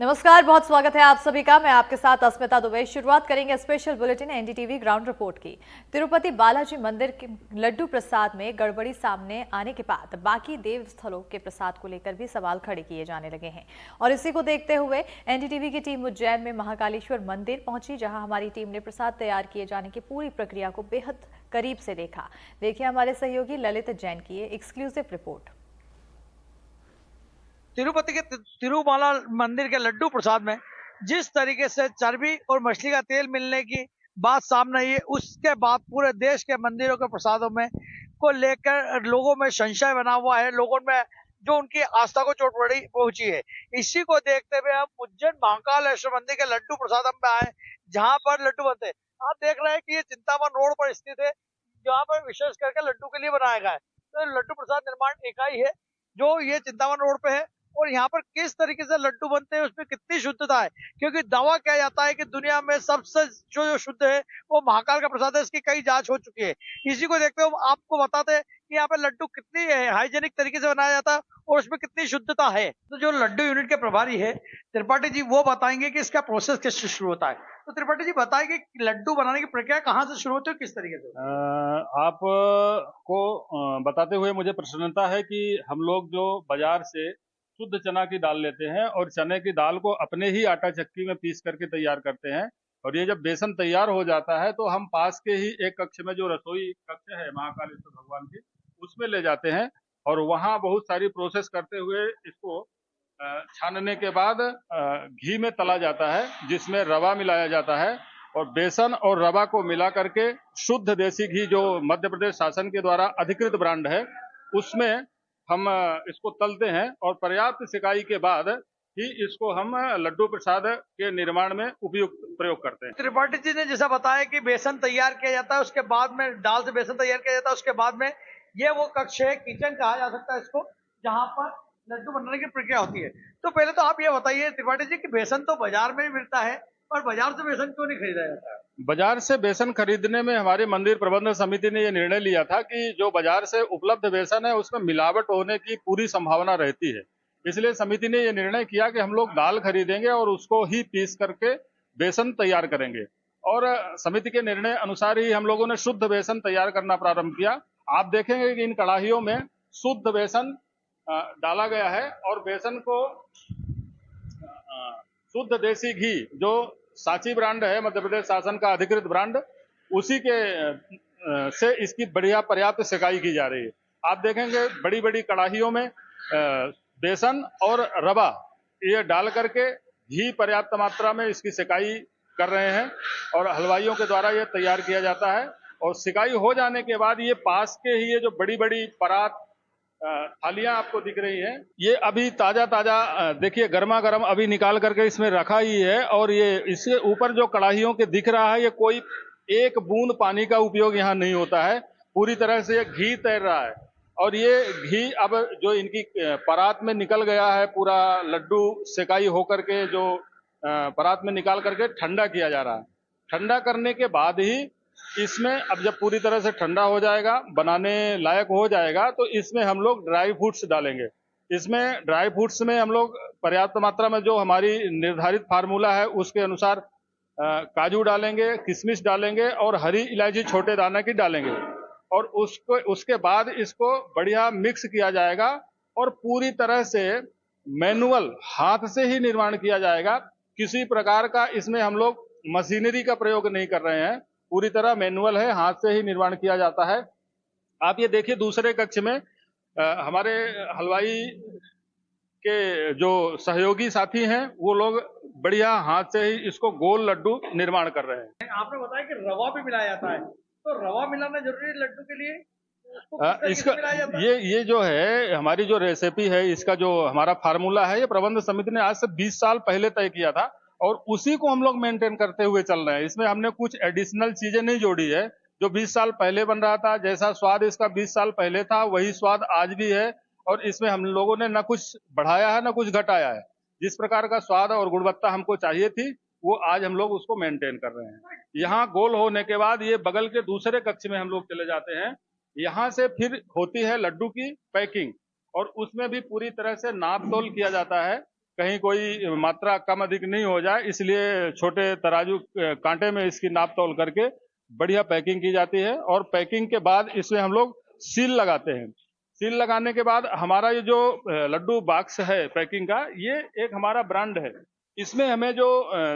नमस्कार, बहुत स्वागत है आप सभी का। मैं आपके साथ अस्मिता दुबे। शुरुआत करेंगे special bulletin NDTV ground report की। तिरुपति बालाजी मंदिर के लड्डू प्रसाद में गड़बड़ी सामने आने के बाद बाकी देव स्थलों के प्रसाद को लेकर भी सवाल खड़े किए जाने लगे हैं और इसी को देखते हुए एनडीटीवी की टीम उज्जैन में महाकालेश्वर मंदिर पहुंची, जहां हमारी टीम ने प्रसाद तैयार किए जाने की पूरी प्रक्रिया को बेहद करीब से देखा। देखिए हमारे सहयोगी ललित जैन की ये एक्सक्लूसिव रिपोर्ट। तिरुपति के तिरुमाला मंदिर के लड्डू प्रसाद में जिस तरीके से चर्बी और मछली का तेल मिलने की बात सामने आई है, उसके बाद पूरे देश के मंदिरों के प्रसादों में को लेकर लोगों में संशय बना हुआ है। लोगों में जो उनकी आस्था को चोट पहुंची है। इसी को देखते हुए हम उज्जैन महाकालेश्वर मंदिर के लड्डू प्रसाद में आए, जहां पर लड्डू बनते हैं। आप देख रहे हैं कि ये चिंतामन रोड पर स्थित है, जहाँ पर विशेष करके लड्डू के लिए बनाया गया है। तो लड्डू प्रसाद निर्माण इकाई है जो ये चिंतामन रोड पे है। और यहाँ पर किस तरीके से लड्डू बनते हैं, उसमें कितनी शुद्धता है, क्योंकि दावा किया जाता है कि दुनिया में सबसे जो शुद्ध है वो महाकाल का प्रसाद है। इसकी कई जांच हो चुकी है। इसी को देखते हुए आपको बताते हैं कि यहाँ पे लड्डू कितनी हाइजेनिक तरीके से बनाया जाता है और उसमें कितनी शुद्धता है। तो जो लड्डू यूनिट के प्रभारी है त्रिपाठी जी, वो बताएंगे कि इसका प्रोसेस कैसे शुरू होता है। तो त्रिपाठी जी बताएंगे कि लड्डू बनाने की प्रक्रिया कहाँ से शुरू होती है, किस तरीके से? आप को बताते हुए मुझे प्रसन्नता है कि हम लोग जो बाजार से शुद्ध चना की दाल लेते हैं और चने की दाल को अपने ही आटा चक्की में पीस करके तैयार करते हैं, और ये जब बेसन तैयार हो जाता है तो हम पास के ही एक कक्ष में, जो रसोई कक्ष है महाकालेश्वर भगवान की, उसमें ले जाते हैं और वहाँ बहुत सारी प्रोसेस करते हुए इसको छानने के बाद घी में तला जाता है, जिसमें रवा मिलाया जाता है। और बेसन और रवा को मिला करके शुद्ध देसी घी, जो मध्य प्रदेश शासन के द्वारा अधिकृत ब्रांड है, उसमें हम इसको तलते हैं और पर्याप्त सिकाई के बाद ही इसको हम लड्डू प्रसाद के निर्माण में उपयुक्त प्रयोग करते हैं। त्रिपाठी जी ने जैसा बताया कि बेसन तैयार किया जाता है, उसके बाद में दाल से बेसन तैयार किया जाता है, उसके बाद में ये वो कक्ष है, किचन कहा जा सकता है इसको, जहां पर लड्डू बनाने की प्रक्रिया होती है। तो पहले तो आप ये बताइए त्रिपाठी जी कि बेसन तो बाजार में ही मिलता है, और बाजार से बेसन क्यों नहीं खरीदा जाता है? बाजार से बेसन खरीदने में हमारी मंदिर प्रबंधन समिति ने यह निर्णय लिया था कि जो बाजार से उपलब्ध बेसन है उसमें मिलावट होने की पूरी संभावना रहती है। इसलिए समिति ने यह निर्णय किया कि हम लोग दाल खरीदेंगे और उसको ही पीस करके बेसन तैयार करेंगे, और समिति के निर्णय अनुसार ही हम लोगों ने शुद्ध बेसन तैयार करना प्रारंभ किया। आप देखेंगे कि इन कड़ाहियों में शुद्ध बेसन डाला गया है और बेसन को शुद्ध देसी घी, जो सांची ब्रांड है, मध्य प्रदेश शासन का अधिकृत ब्रांड, उसी के से इसकी बढ़िया पर्याप्त सिकाई की जा रही है। आप देखेंगे बड़ी बड़ी कड़ाहियों में बेसन और रवा ये डाल करके घी पर्याप्त मात्रा में इसकी सिकाई कर रहे हैं और हलवाइयों के द्वारा ये तैयार किया जाता है। और सिकाई हो जाने के बाद ये पास के ही ये जो बड़ी बड़ी परात थालियां आपको दिख रही हैं, ये अभी ताजा ताजा देखिए गर्मा गर्म अभी निकाल करके इसमें रखा ही है। और ये इसके ऊपर जो कड़ाहियों के दिख रहा है, ये कोई एक बूंद पानी का उपयोग यहाँ नहीं होता है, पूरी तरह से ये घी तैर रहा है। और ये घी अब जो इनकी परात में निकल गया है, पूरा लड्डू सिकाई होकर के जो परात में निकाल करके ठंडा किया जा रहा है। ठंडा करने के बाद ही इसमें, अब जब पूरी तरह से ठंडा हो जाएगा, बनाने लायक हो जाएगा, तो इसमें हम लोग ड्राई फ्रूट्स डालेंगे। इसमें ड्राई फ्रूट्स में हम लोग पर्याप्त मात्रा में, जो हमारी निर्धारित फार्मूला है उसके अनुसार, काजू डालेंगे, किशमिश डालेंगे और हरी इलायची छोटे दाने की डालेंगे। और उसके बाद इसको बढ़िया मिक्स किया जाएगा और पूरी तरह से मैनुअल हाथ से ही निर्माण किया जाएगा। किसी प्रकार का इसमें हम लोग मशीनरी का प्रयोग नहीं कर रहे हैं, पूरी तरह मैनुअल है, हाथ से ही निर्माण किया जाता है। आप ये देखिए दूसरे कक्ष में हमारे हलवाई के जो सहयोगी साथी हैं, वो लोग बढ़िया हाथ से ही इसको गोल लड्डू निर्माण कर रहे हैं। आपने बताया कि रवा भी मिलाया जाता है, तो रवा मिलाना जरूरी है लड्डू के लिए? इसका ये जो है हमारी जो रेसिपी है, इसका जो हमारा फार्मूला है, ये प्रबंध समिति ने आज से 20 साल पहले तय किया था और उसी को हम लोग मेंटेन करते हुए चल रहे हैं। इसमें हमने कुछ एडिशनल चीजें नहीं जोड़ी है। जो 20 साल पहले बन रहा था, जैसा स्वाद इसका 20 साल पहले था, वही स्वाद आज भी है। और इसमें हम लोगों ने न कुछ बढ़ाया है न कुछ घटाया है। जिस प्रकार का स्वाद और गुणवत्ता हमको चाहिए थी, वो आज हम लोग उसको मेंटेन कर रहे हैं। यहाँ गोल होने के बाद ये बगल के दूसरे कक्ष में हम लोग चले जाते हैं। यहाँ से फिर होती है लड्डू की पैकिंग, और उसमें भी पूरी तरह से नाप तोल किया जाता है। कहीं कोई मात्रा कम अधिक नहीं हो जाए, इसलिए छोटे तराजू कांटे में इसकी नाप तौल करके बढ़िया पैकिंग की जाती है। और पैकिंग के बाद इसमें हम लोग सील लगाते हैं। सील लगाने के बाद हमारा ये जो लड्डू बॉक्स है पैकिंग का, ये एक हमारा ब्रांड है। इसमें हमें जो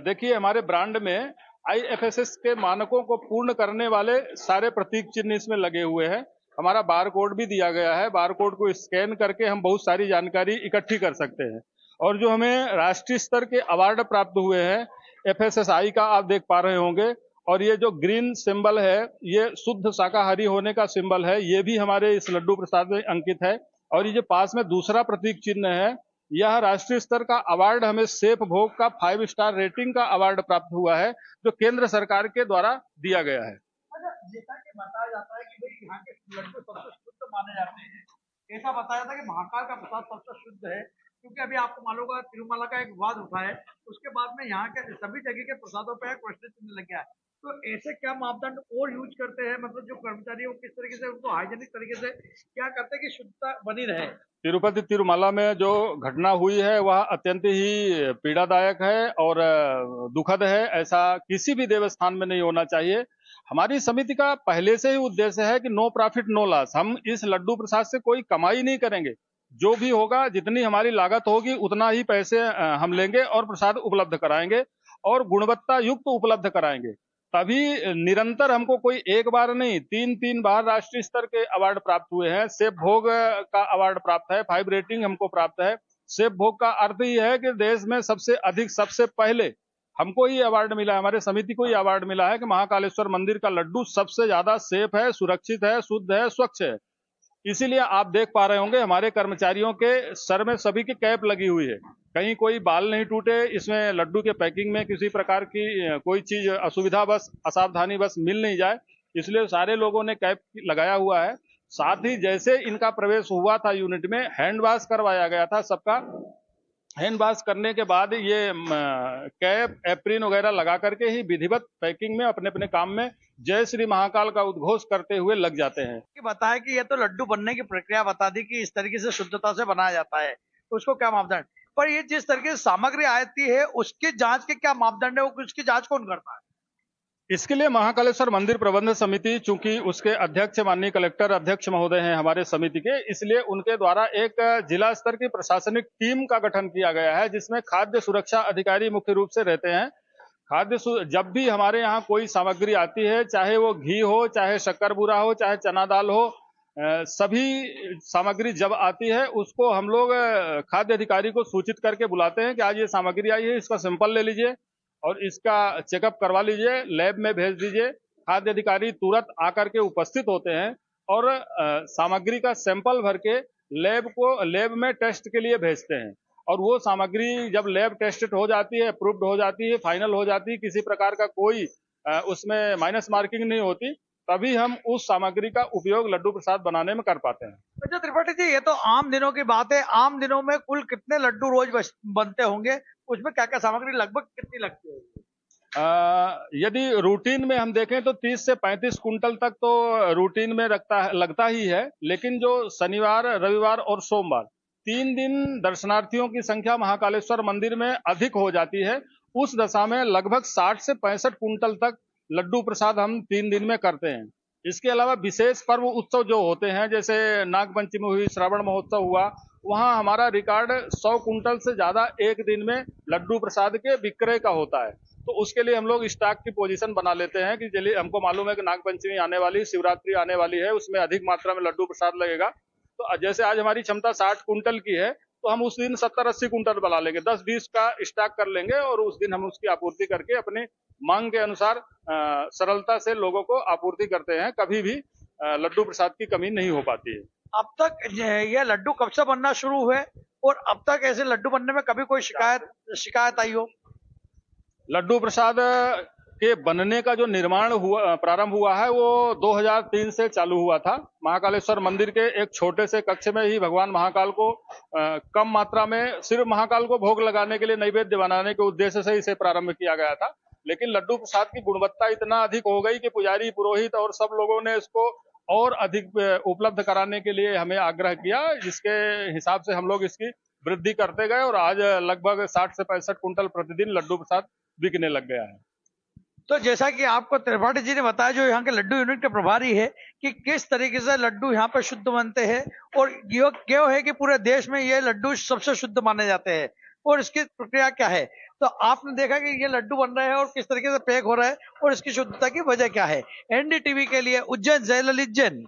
देखिए हमारे ब्रांड में IFSS के मानकों को पूर्ण करने वाले सारे प्रतीक चिन्ह इसमें लगे हुए हैं। हमारा बार कोड भी दिया गया है। बार कोड को स्कैन करके हम बहुत सारी जानकारी इकट्ठी कर सकते हैं। और जो हमें राष्ट्रीय स्तर के अवार्ड प्राप्त हुए हैं, FSSAI का आप देख पा रहे होंगे। और ये जो ग्रीन सिंबल है, ये शुद्ध शाकाहारी होने का सिंबल है, ये भी हमारे इस लड्डू प्रसाद में अंकित है। और ये जो पास में दूसरा प्रतीक चिन्ह है, यह राष्ट्रीय स्तर का अवार्ड हमें सेफ भोग का 5 स्टार रेटिंग का अवार्ड प्राप्त हुआ है, जो केंद्र सरकार के द्वारा दिया गया है। अच्छा, जैसा कि बताया जाता है कि भाई यहाँ के लड्डू सबसे शुद्ध माने जाते हैं, ऐसा बताया जाता है कि महाकाल का प्रसाद सबसे शुद्ध है, क्योंकि अभी आपको मालूम होगा तिरुमला का एक विवाद उठा है, उसके बाद में यहाँ के सभी जगह के प्रसादों पर क्वेश्चन चिन्ह लग गया है। तो ऐसे क्या मापदंड और यूज करते हैं, मतलब जो कर्मचारी वो किस तरीके से उनको हाइजेनिक तरीके से क्या करते हैं कि शुद्धता बनी रहे? तिरुपति तिरुमला में जो घटना हुई है वह अत्यंत ही पीड़ादायक है और दुखद है। ऐसा किसी भी देवस्थान में नहीं होना चाहिए। हमारी समिति का पहले से ही उद्देश्य है कि नो प्रॉफिट नो लॉस। हम इस लड्डू प्रसाद से कोई कमाई नहीं करेंगे। जो भी होगा, जितनी हमारी लागत होगी उतना ही पैसे हम लेंगे और प्रसाद उपलब्ध कराएंगे और गुणवत्ता युक्त उपलब्ध कराएंगे। तभी निरंतर हमको कोई एक बार नहीं, 3 बार राष्ट्रीय स्तर के अवार्ड प्राप्त हुए हैं। सेफ भोग का अवार्ड प्राप्त है, 5 रेटिंग हमको प्राप्त है। सेफ भोग का अर्थ ही है कि देश में सबसे अधिक, सबसे पहले हमको ही अवार्ड मिला है, हमारे समिति को ही अवार्ड मिला है कि महाकालेश्वर मंदिर का लड्डू सबसे ज्यादा सेफ है, सुरक्षित है, शुद्ध है, स्वच्छ है। इसीलिए आप देख पा रहे होंगे हमारे कर्मचारियों के सर में सभी की कैप लगी हुई है। कहीं कोई बाल नहीं टूटे, इसमें लड्डू के पैकिंग में किसी प्रकार की कोई चीज असुविधा बस, असावधानी बस मिल नहीं जाए, इसलिए सारे लोगों ने कैप लगाया हुआ है। साथ ही जैसे इनका प्रवेश हुआ था यूनिट में, हैंड वॉश करवाया गया था सबका। हैंड वॉश करने के बाद ये कैप, एप्रिन वगैरह लगा करके ही विधिवत पैकिंग में अपने अपने काम में जय श्री महाकाल का उद्घोष करते हुए लग जाते हैं। कि बताया कि ये तो लड्डू बनने की प्रक्रिया बता दी कि इस तरीके से शुद्धता से बनाया जाता है, तो उसको क्या मापदंड, पर ये जिस तरीके से सामग्री आती है उसकी जांच के क्या मापदंड है, वो उसकी जांच कौन करता है? इसके लिए महाकालेश्वर मंदिर प्रबंध समिति, चूंकि उसके अध्यक्ष माननीय कलेक्टर अध्यक्ष महोदय हैं हमारे समिति के, इसलिए उनके द्वारा एक जिला स्तर की प्रशासनिक टीम का गठन किया गया है, जिसमें खाद्य सुरक्षा अधिकारी मुख्य रूप से रहते हैं। जब भी हमारे यहाँ कोई सामग्री आती है, चाहे वो घी हो, चाहे शक्कर बूरा हो, चाहे चना दाल हो, सभी सामग्री जब आती है उसको हम लोग खाद्य अधिकारी को सूचित करके बुलाते हैं कि आज ये सामग्री आई है, इसका सैंपल ले लीजिए और इसका चेकअप करवा लीजिए, लैब में भेज दीजिए। खाद्य अधिकारी तुरंत आकर के उपस्थित होते हैं और सामग्री का सैंपल भर के लैब में टेस्ट के लिए भेजते हैं। और वो सामग्री जब लैब टेस्टेड हो जाती है, अप्रूव्ड हो जाती है, फाइनल हो जाती है, किसी प्रकार का कोई उसमें माइनस मार्किंग नहीं होती, तभी हम उस सामग्री का उपयोग लड्डू प्रसाद बनाने में कर पाते हैं। अच्छा त्रिपाठी जी, ये तो आम दिनों की बात है, आम दिनों में कुल कितने लड्डू रोज बनते होंगे, उसमें क्या क्या सामग्री लगभग कितनी लगती है? यदि रूटीन में हम देखें तो 30 से 35 कुंटल तक तो रूटीन में लगता ही है, लेकिन जो शनिवार, रविवार और सोमवार 3 दिन दर्शनार्थियों की संख्या महाकालेश्वर मंदिर में अधिक हो जाती है, उस दशा में लगभग 60 से 65 कुंटल तक लड्डू प्रसाद हम 3 दिन में करते हैं। इसके अलावा विशेष पर्व उत्सव जो होते हैं, जैसे नाग पंचमी हुई, श्रावण महोत्सव हुआ, वहां हमारा रिकॉर्ड 100 कुंटल से ज्यादा एक दिन में लड्डू प्रसाद के विक्रय का होता है। तो उसके लिए हम लोग स्टॉक की पोजीशन बना लेते हैं कि चलिए हमको मालूम है कि नाग पंचमी आने वाली, शिवरात्रि आने वाली है, उसमें अधिक मात्रा में लड्डू प्रसाद लगेगा। तो जैसे आज हमारी क्षमता 60 कुंटल की है, तो हम उस दिन 70-80 कुंटल बना लेंगे, 10-20 का स्टॉक कर लेंगे और उस दिन हम उसकी आपूर्ति करके अपनी मांग के अनुसार सरलता से लोगों को आपूर्ति करते हैं। कभी भी लड्डू प्रसाद की कमी नहीं हो पाती है। अब तक ये लड्डू कब से बनना शुरू हुए और अब तक ऐसे लड्डू बनने में कभी कोई शिकायत आई हो? लड्डू प्रसाद के बनने का जो निर्माण प्रारंभ हुआ है वो 2003 से चालू हुआ था। महाकालेश्वर मंदिर के एक छोटे से कक्ष में ही भगवान महाकाल को कम मात्रा में सिर्फ महाकाल को भोग लगाने के लिए नैवेद्य बनाने के उद्देश्य से इसे प्रारंभ किया गया था। लेकिन लड्डू प्रसाद की गुणवत्ता इतना अधिक हो गई कि पुजारी, पुरोहित और सब लोगों ने इसको और अधिक उपलब्ध कराने के लिए हमें आग्रह किया, जिसके हिसाब से हम लोग इसकी वृद्धि करते गए और आज लगभग 60 से 65 कुंटल प्रतिदिन लड्डू प्रसाद बिकने लग गया है। तो जैसा कि आपको त्रिपाठी जी ने बताया, जो यहाँ के लड्डू यूनिट के प्रभारी है, कि किस तरीके से लड्डू यहाँ पे शुद्ध बनते हैं और ये क्यों है कि पूरे देश में ये लड्डू सबसे शुद्ध माने जाते हैं और इसकी प्रक्रिया क्या है। तो आपने देखा कि ये लड्डू बन रहे हैं और किस तरीके से पैक हो रहा है और इसकी शुद्धता की वजह क्या है। एनडीटीवी के लिए उज्जैन से ललित जैन।